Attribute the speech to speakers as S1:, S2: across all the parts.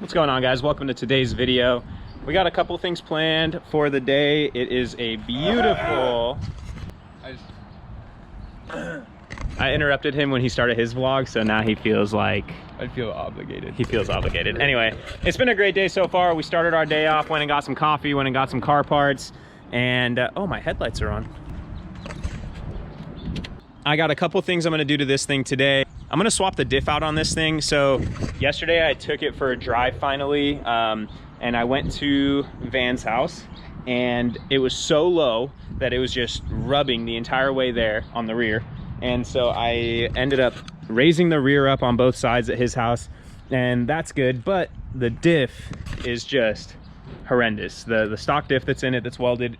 S1: What's going on, guys? Welcome to today's video. We got a couple things planned for the day. It is a beautiful... I interrupted him when he started his vlog, so now he feels like...
S2: I feel obligated.
S1: He feels obligated. Anyway, it's been a great day so far. We started our day off, went and got some coffee, went and got some car parts, and oh, my headlights are on. I got a couple things I'm gonna do to this thing today. I'm gonna swap the diff out on this thing. So yesterday I took it for a drive finally, and I went to Van's house, and it was so low that it was just rubbing the entire way there on the rear. And so I ended up raising the rear up on both sides at his house, and that's good. But the diff is just horrendous. The stock diff that's in it, that's welded,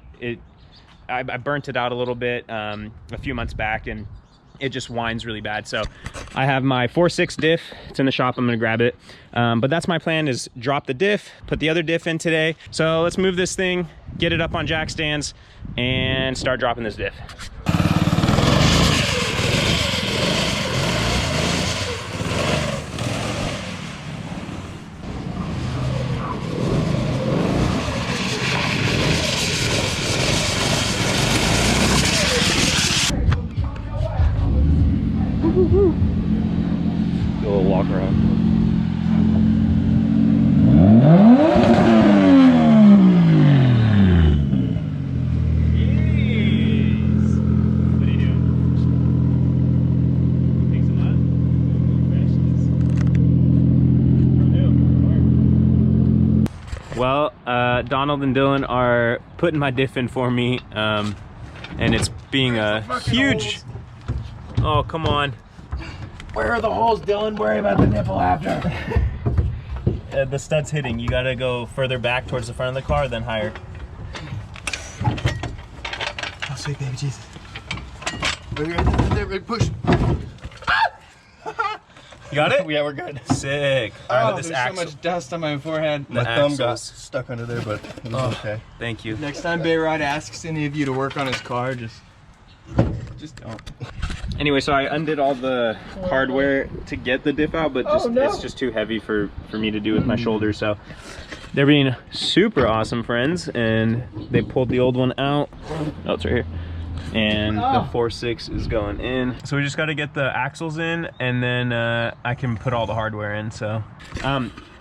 S1: I burnt it out a little bit a few months back, and it just whines really bad. So I have my 4.6 diff. It's in the shop. I'm gonna grab it. But that's my plan, is drop the diff, put the other diff in today. So let's move this thing, get it up on jack stands, and start dropping this diff.
S2: Do a little walk around.
S1: Jeez. What are you doing? Take some mud? Freshness. Well, Donald and Dylan are putting my diff in for me, and it's being a huge... Oh, come on.
S3: Where are the holes, Dylan? Worry about the nipple after.
S1: The stud's hitting. You gotta go further back towards the front of the car, then higher.
S3: Oh, sweet baby Jesus. Right there, push.
S1: You got it?
S3: Yeah, we're good.
S1: Sick. All right,
S3: There's
S1: axle.
S3: so much dust on my forehead.
S1: The
S3: My thumb got
S1: axles.
S3: stuck under there, but it was okay.
S1: Thank you.
S3: Next time Bayrod asks any of you to work on his car, just don't.
S1: Anyway, so I undid all the hardware to get the diff out, but just, it's just too heavy for me to do with my shoulders. So they're being super awesome friends, and they pulled the old one out. Oh, it's right here. And the 4.6 is going in. So we just got to get the axles in, and then I can put all the hardware in. So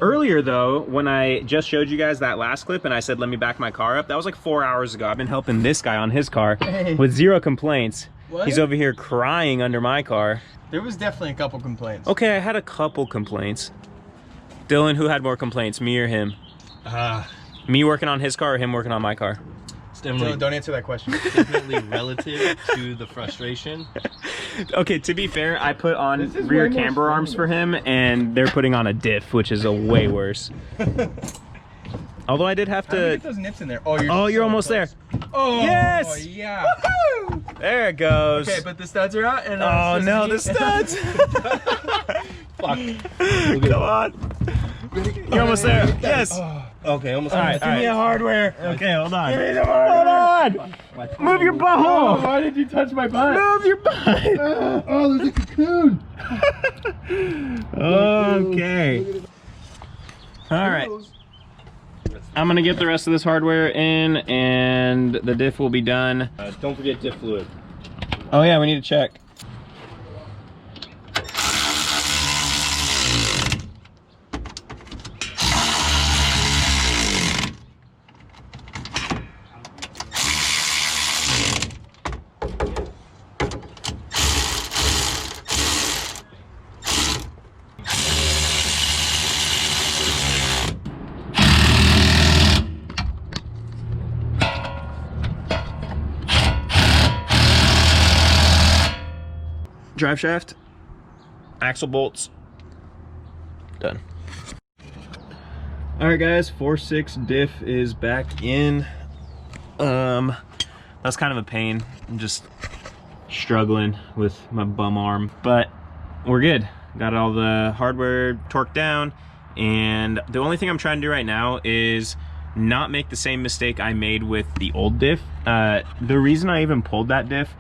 S1: earlier though, when I just showed you guys that last clip and I said let me back my car up, that was like 4 hours ago. I've been helping this guy on his car with zero complaints.
S3: What?
S1: He's over here crying under my car.
S3: There was definitely a couple complaints.
S1: Okay, I had a couple complaints. Dylan, who had more complaints, me or him? Me working on his car or him working on my car?
S3: Dylan, don't answer that question.
S2: Definitely relative to the frustration.
S1: Okay, to be fair, I put on rear camber arms for him, and they're putting on a diff, which is a way worse. Although I did have to...
S3: Get those nips in there. Oh,
S1: you're
S3: so
S1: almost
S3: close.
S1: there.
S3: Oh,
S1: yes!
S3: Yeah.
S1: There it goes.
S3: Okay, but the studs are out, and
S1: oh no, the studs!
S3: Fuck.
S1: Come on. You're almost there. Yes.
S3: Okay, almost.
S1: All right,
S3: Give me a hardware.
S1: Okay, hold on.
S3: Give me the hardware.
S1: Hold on. Move your butthole.
S3: Why did you touch my butt?
S1: Move your butt.
S3: Oh, there's a cocoon.
S1: Okay. All right. I'm gonna get the rest of this hardware in, and the diff will be done.
S2: Don't forget diff fluid.
S1: Oh yeah, we need to check. Drive shaft, axle bolts, done. All right guys, 4.6 diff is back in. That's kind of a pain. I'm just struggling with my bum arm, but we're good. Got all the hardware torqued down, and the only thing I'm trying to do right now is not make the same mistake I made with the old diff. The reason I even pulled that diff,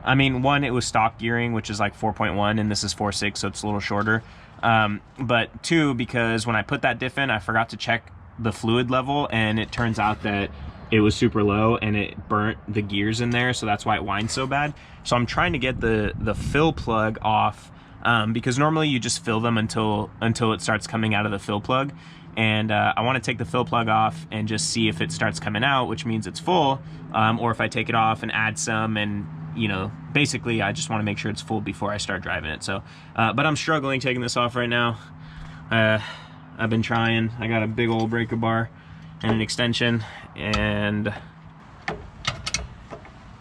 S1: I mean, one, it was stock gearing, which is like 4.1, and this is 4.6, so it's a little shorter. But 2, because when I put that diff in, I forgot to check the fluid level, and it turns out that it was super low and it burnt the gears in there, so that's why it winds so bad. So I'm trying to get the fill plug off, because normally you just fill them until it starts coming out of the fill plug. And I want to take the fill plug off and just see if it starts coming out, which means it's full, or if I take it off and add some, and you know, basically I just want to make sure it's full before I start driving it. So but I'm struggling taking this off right now. I've been trying. I got a big old breaker bar and an extension, and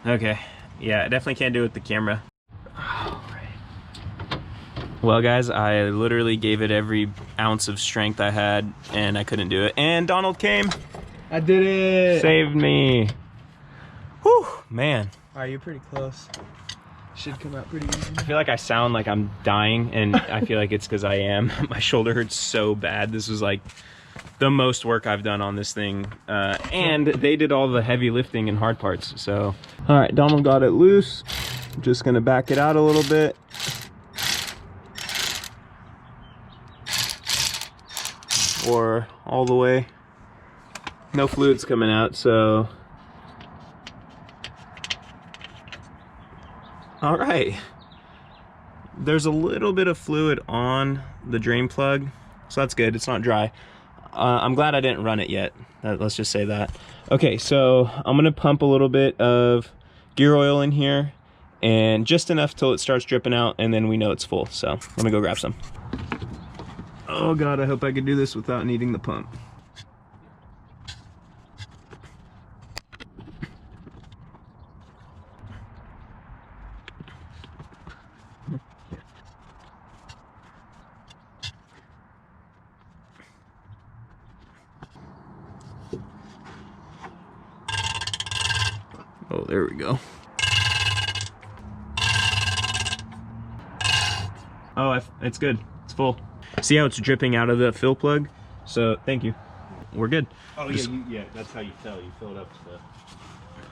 S1: okay, yeah, I definitely can't do it with the camera. Well guys, I literally gave it every ounce of strength I had, and I couldn't do it. And Donald came.
S3: I did it.
S1: Saved me. Whew, man.
S3: All right, you're pretty close. Should come out pretty easy.
S1: I feel like I sound like I'm dying, and I feel like it's because I am. My shoulder hurts so bad. This was like the most work I've done on this thing. And they did all the heavy lifting and hard parts, so. All right, Donald got it loose. I'm just gonna back it out a little bit. Or all the way. No fluid's coming out, so. All right. There's a little bit of fluid on the drain plug, so that's good. It's not dry. I'm glad I didn't run it yet. Let's just say that. Okay, so I'm gonna pump a little bit of gear oil in here, and just enough till it starts dripping out, and then we know it's full. So I'm gonna go grab some. Oh God, I hope I could do this without needing the pump. Oh, there we go. Oh, it's good. It's full. See how it's dripping out of the fill plug? So, thank you. We're good.
S2: Oh, yeah, that's how you tell. You fill it up to the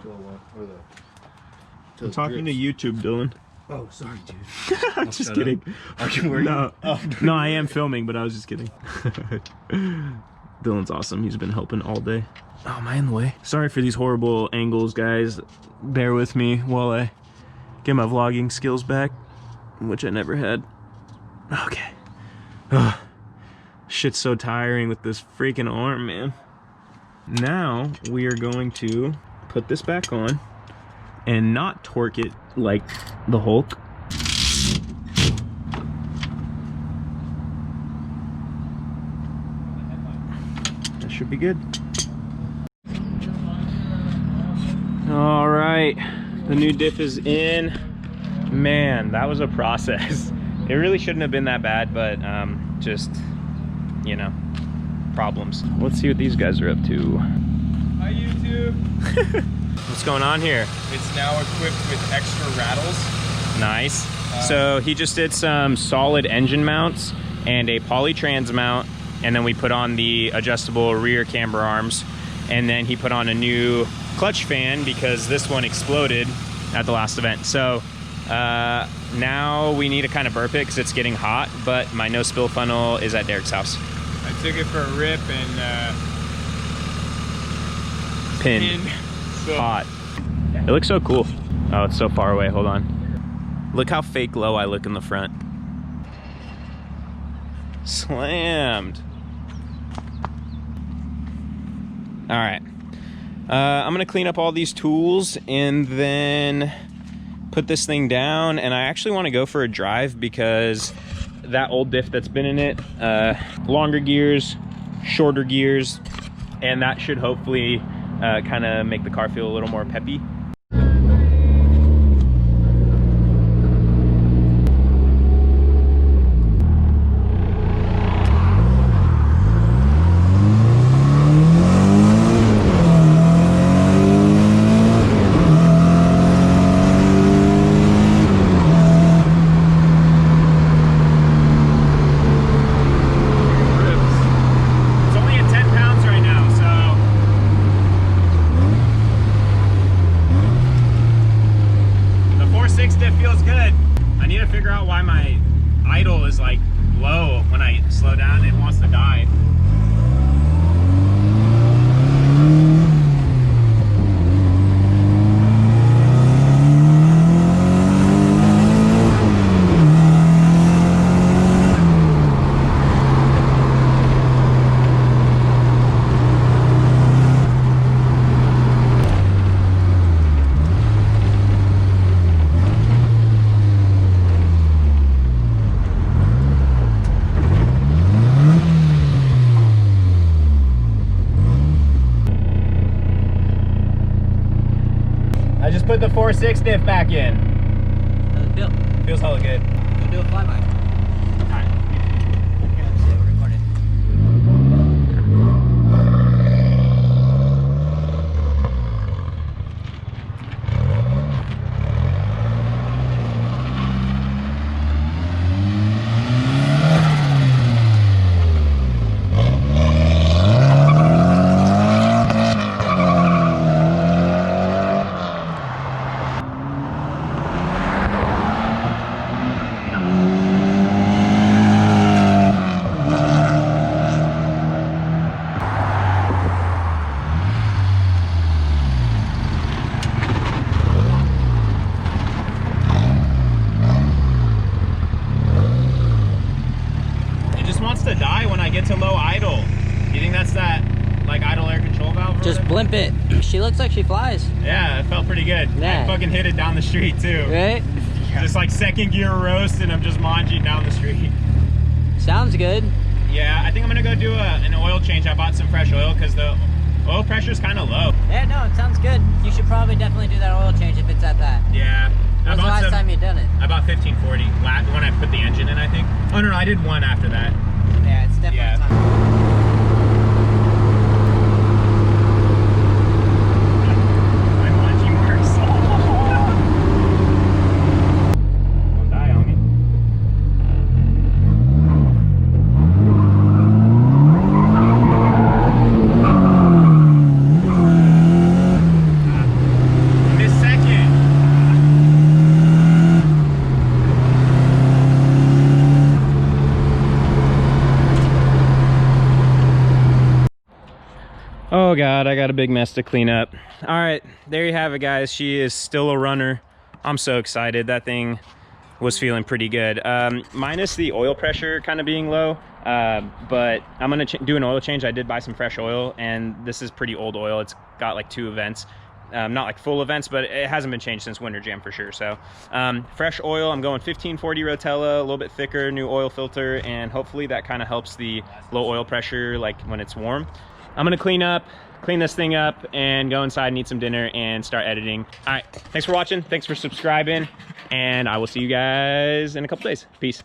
S2: fill one, or the
S1: I'm talking to YouTube, Dylan.
S2: Oh, sorry, dude.
S1: I'm just kidding.
S2: Are you worried?
S1: No, no, I am filming, but I was just kidding. Dylan's awesome. He's been helping all day. Oh, am I in the way? Sorry for these horrible angles, guys. Bear with me while I get my vlogging skills back, which I never had. Okay. Ugh. Shit's so tiring with this freaking arm, man. Now we are going to put this back on and not torque it like the Hulk. That should be good. All right, the new diff is in. Man, that was a process. It really shouldn't have been that bad, but just, you know, problems. Let's see what these guys are up to.
S3: Hi, YouTube.
S1: What's going on here?
S3: It's now equipped with extra rattles.
S1: Nice. So he just did some solid engine mounts and a poly trans mount, and then we put on the adjustable rear camber arms, and then he put on a new clutch fan because this one exploded at the last event. So now we need to kind of burp it because it's getting hot, but my no spill funnel is at Derek's house.
S3: I took it for a rip and
S1: Pin.
S3: So
S1: Hot. It looks so cool. Oh, it's so far away. Hold on. Look how fake low I look in the front. Slammed. All right. I'm gonna clean up all these tools and then put this thing down, and I actually want to go for a drive because that old diff that's been in it, longer gears, shorter gears, and that should hopefully kind of make the car feel a little more peppy. put the 4.6 diff back in.
S4: How's it feel?
S1: Feels hella good.
S4: We'll do a flyby.
S1: Alright.
S4: Yeah, let's see, we're recording.
S1: To die when I get to low idle. You think that's that like idle air control valve?
S4: Just blimp it. She looks like she flies.
S1: Yeah, it felt pretty good.
S4: Yeah.
S1: I fucking hit it down the street too.
S4: Right?
S1: Just like second gear roast and I'm just manging down the street.
S4: Sounds good.
S1: Yeah, I think I'm gonna go do an oil change. I bought some fresh oil because the oil pressure's kind of low.
S4: Yeah, no, it sounds good. You should probably definitely do that oil change if it's at that.
S1: Yeah.
S4: When's the last time you done it?
S1: About 1540. When I put the engine in, I think. Oh no, I did one after that.
S4: Yeah, it's definitely
S1: Yeah.
S4: time.
S1: My lunging works. Don't die on me. Miss second. Oh God, I got a big mess to clean up. All right, there you have it, guys. She is still a runner. I'm so excited. That thing was feeling pretty good. Minus the oil pressure kind of being low, but I'm gonna do an oil change. I did buy some fresh oil, and this is pretty old oil. It's got like 2 events. Not like full events, but it hasn't been changed since Winter Jam for sure. So fresh oil, I'm going 1540 Rotella, a little bit thicker, new oil filter, and hopefully that kind of helps the low oil pressure like when it's warm. I'm gonna clean this thing up and go inside and eat some dinner and start editing. All right, thanks for watching, thanks for subscribing, and I will see you guys in a couple days. Peace.